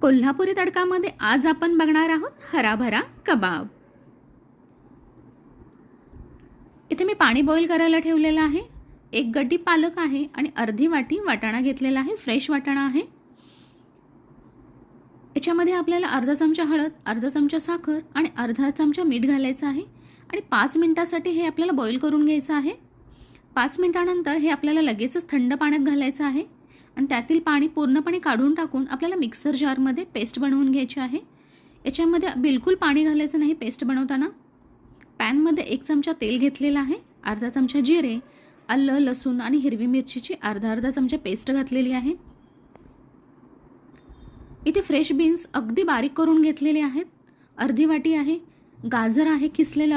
कोल्हापुरी तडकामध्ये आज आपण बघणार आहोत हराभरा कबाब। इथे मी पाणी बॉईल करायला ठेवलेलं आहे। एक गड्डी पालक आहे आणि अर्धी वाटी वाटाणा घेतलेला आहे, फ्रेश वाटाणा आहे। याच्यामध्ये आपल्याला अर्धा चमचा हळद, अर्धा चमचा साखर आणि अर्धा चमचा मीठ घालायचं आहे आणि 5 मिनिटांसाठी हे आपल्याला बॉईल करून घ्यायचं आहे। 5 मिनिटांनंतर हे आपल्याला लगेचच थंड पाण्यात घालायचं आहे आणि त्यातील पाणी पूर्णपणे काढून टाकून आपल्याला मिक्सर जारमध्ये पेस्ट बनवून घ्यायची आहे। याच्यामध्ये बिलकुल पाणी घालायचं नाही पेस्ट बनवताना। पॅनमध्ये 1 चमचा तेल घेतलेला आहे, अर्धा चमचा जिरे, आलं, लसूण आणि हिरवी मिरचीची अर्धा चमचा पेस्ट घातलेली आहे। इथे फ्रेश बीन्स अगदी बारीक करून घेतलेले आहेत, अर्धी वाटी आहे। गाजर आहे किसलेलं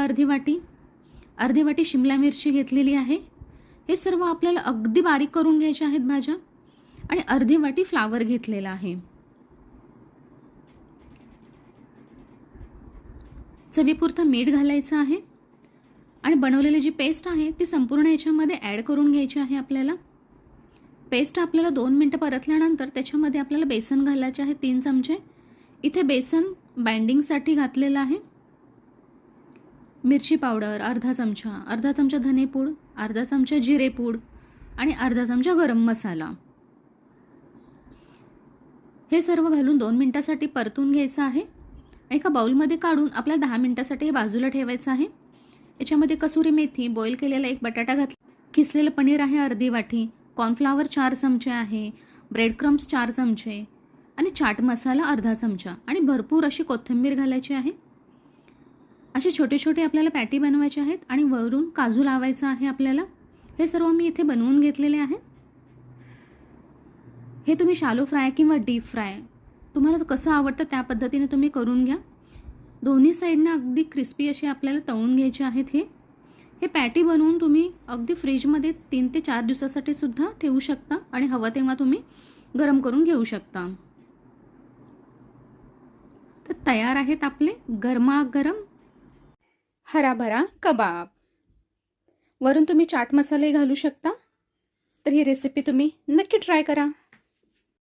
अर्धी वाटी शिमला मिरची घेतलेली आहे। हे सर्व आपल्याला अगदी बारीक करून घ्यायचे आहेत भाज्या आणि अर्धी वाटी फ्लावर घेतलेला आहे। चवीपुरतं मीठ घालायचं आहे आणि बनवलेली जी पेस्ट आहे ती संपूर्ण याच्यामध्ये ॲड करून घ्यायची आहे। आपल्याला पेस्ट आपल्याला 2 मिनिटं परतल्यानंतर त्याच्यामध्ये आपल्याला बेसन घालायचे आहे 3 चमचे। इथे बेसन बाइंडिंगसाठी घातलेलं आहे। मिरची पावडर अर्धा चमचा धनेपूड, अर्धा चमचा जिरेपूड आणि अर्धा चमचा गरम मसाला, हे सर्व घालून 2 मिनिटांसाठी परतून घ्यायचं आहे। एका बाउलमध्ये काढून आपल्याला 10 मिनिटांसाठी हे बाजूला ठेवायचं आहे। याच्यामध्ये कसुरी मेथी, बॉईल केलेला 1 बटाटा घातला, किसलेलं पनीर आहे अर्धी वाटी, कॉर्नफ्लॉवर 4 चमचे आहे, ब्रेड क्रम्स 4 चमचे आणि चाट मसाला अर्धा चमचा आणि भरपूर अशी कोथिंबीर घालायची आहे। असे छोटे छोटे आपल्याला पॅटी बनवायचे आहेत आणि वरून काजू लावायचं आहे आपल्याला। हे सर्व मी इथे बनवून घेतलेले आहे। हे तुम्ही शालो फ्राय किंवा डीप फ्राय तुम्हाला कसं आवडतं त्या पद्धतीने तुम्ही करून घ्या। दोन्ही साईडने अगदी क्रिस्पी असे आपल्याला तळून घ्यायचे आहेत। हे पॅटी बनवून तुम्ही अगदी फ्रीजमध्ये 3 ते 4 दिवसासाठी सुद्धा ठेवू शकता आणि हवं तेव्हा तुम्ही गरम करून घेऊ शकता। तर तयार आहेत आपले गरमागरम हराभरा कबाब। वरून तुम्ही चाट मसाले घालू शकता। तर ही रेसिपी तुम्ही नक्की ट्राय करा।